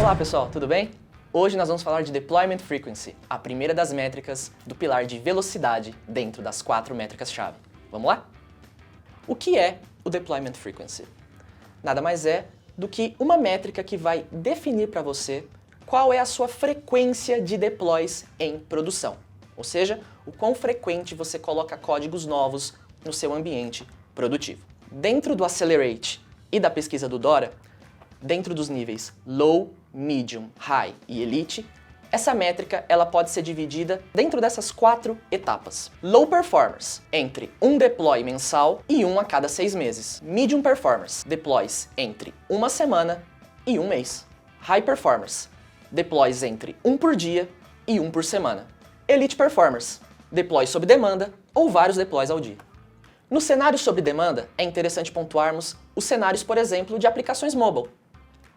Olá pessoal, tudo bem? Hoje nós vamos falar de Deployment Frequency, a primeira das métricas do pilar de velocidade dentro das 4 métricas-chave. Vamos lá? O que é o Deployment Frequency? Nada mais é do que uma métrica que vai definir para você qual é a sua frequência de deploys em produção. Ou seja, o quão frequente você coloca códigos novos no seu ambiente produtivo. Dentro do Accelerate e da pesquisa do Dora, dentro dos níveis Low, Medium, High e Elite, essa métrica ela pode ser dividida dentro dessas 4 etapas. Low Performers, entre um deploy mensal e um a cada 6 meses. Medium Performers, deploys entre uma semana e um mês. High Performers, deploys entre um por dia e um por semana. Elite Performers, deploys sob demanda ou vários deploys ao dia. No cenário sob demanda, é interessante pontuarmos os cenários, por exemplo, de aplicações mobile.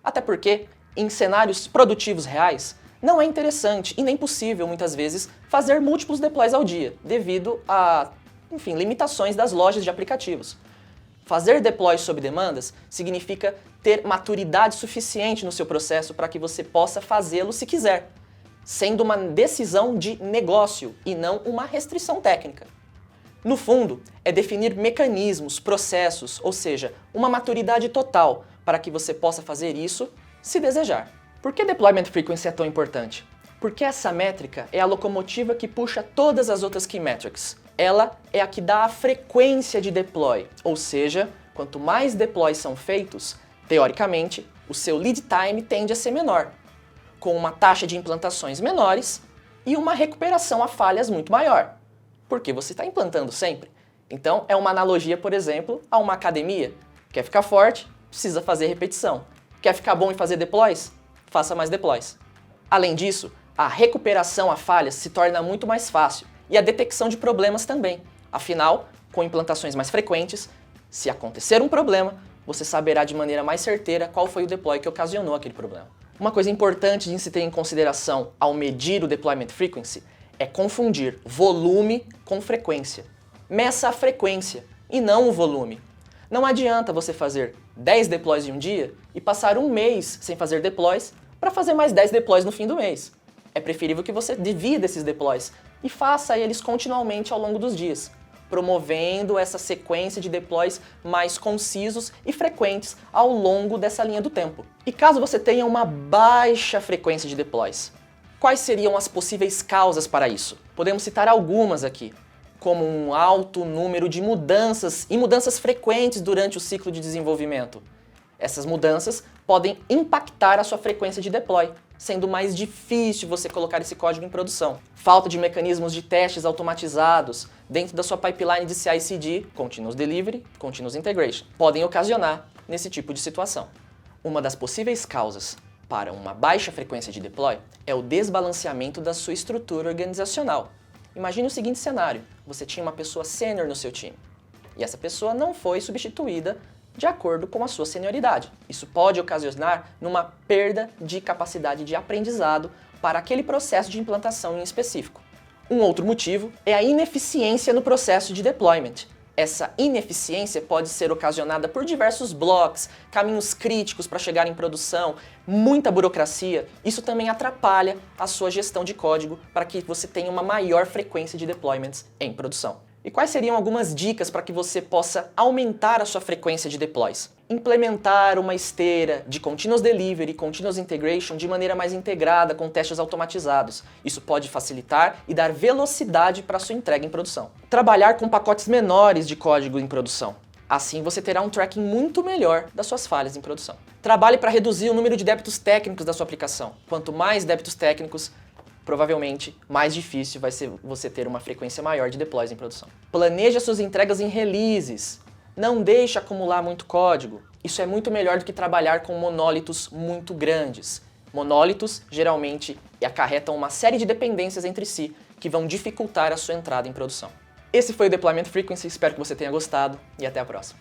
Até porque, em cenários produtivos reais, não é interessante e nem possível, muitas vezes, fazer múltiplos deploys ao dia, devido a, limitações das lojas de aplicativos. Fazer deploys sob demandas significa ter maturidade suficiente no seu processo para que você possa fazê-lo se quiser, sendo uma decisão de negócio e não uma restrição técnica. No fundo, é definir mecanismos, processos, ou seja, uma maturidade total para que você possa fazer isso se desejar. Por que Deployment Frequency é tão importante? Porque essa métrica é a locomotiva que puxa todas as outras Key Metrics. Ela é a que dá a frequência de deploy, ou seja, quanto mais deploys são feitos, teoricamente, o seu lead time tende a ser menor, com uma taxa de implantações menores e uma recuperação a falhas muito maior. Porque você está implantando sempre. Então, é uma analogia, por exemplo, a uma academia. Quer ficar forte? Precisa fazer repetição. Quer ficar bom em fazer deploys? Faça mais deploys. Além disso, a recuperação a falhas se torna muito mais fácil e a detecção de problemas também. Afinal, com implantações mais frequentes, se acontecer um problema, você saberá de maneira mais certeira qual foi o deploy que ocasionou aquele problema. Uma coisa importante de se ter em consideração ao medir o Deployment Frequency é confundir volume com frequência. Meça a frequência e não o volume. Não adianta você fazer 10 deploys em um dia e passar um mês sem fazer deploys para fazer mais 10 deploys no fim do mês. É preferível que você divida esses deploys e faça eles continuamente ao longo dos dias, promovendo essa sequência de deploys mais concisos e frequentes ao longo dessa linha do tempo. E caso você tenha uma baixa frequência de deploys, quais seriam as possíveis causas para isso? Podemos citar algumas aqui, como um alto número de mudanças e mudanças frequentes durante o ciclo de desenvolvimento. Essas mudanças podem impactar a sua frequência de deploy, sendo mais difícil você colocar esse código em produção. Falta de mecanismos de testes automatizados dentro da sua pipeline de CI/CD, Continuous Delivery, Continuous Integration, podem ocasionar nesse tipo de situação. Uma das possíveis causas para uma baixa frequência de deploy é o desbalanceamento da sua estrutura organizacional. Imagine o seguinte cenário: você tinha uma pessoa sênior no seu time e essa pessoa não foi substituída de acordo com a sua senioridade. Isso pode ocasionar numa perda de capacidade de aprendizado para aquele processo de implantação em específico. Um outro motivo é a ineficiência no processo de deployment. Essa ineficiência pode ser ocasionada por diversos blocos, caminhos críticos para chegar em produção, muita burocracia. Isso também atrapalha a sua gestão de código para que você tenha uma maior frequência de deployments em produção. E quais seriam algumas dicas para que você possa aumentar a sua frequência de deploys? Implementar uma esteira de Continuous Delivery e Continuous Integration de maneira mais integrada com testes automatizados. Isso pode facilitar e dar velocidade para a sua entrega em produção. Trabalhar com pacotes menores de código em produção. Assim você terá um tracking muito melhor das suas falhas em produção. Trabalhe para reduzir o número de débitos técnicos da sua aplicação. Quanto mais débitos técnicos, provavelmente mais difícil vai ser você ter uma frequência maior de deploys em produção. Planeje as suas entregas em releases. Não deixe acumular muito código. Isso é muito melhor do que trabalhar com monólitos muito grandes. Monólitos, geralmente, acarretam uma série de dependências entre si que vão dificultar a sua entrada em produção. Esse foi o Deployment Frequency, espero que você tenha gostado e até a próxima.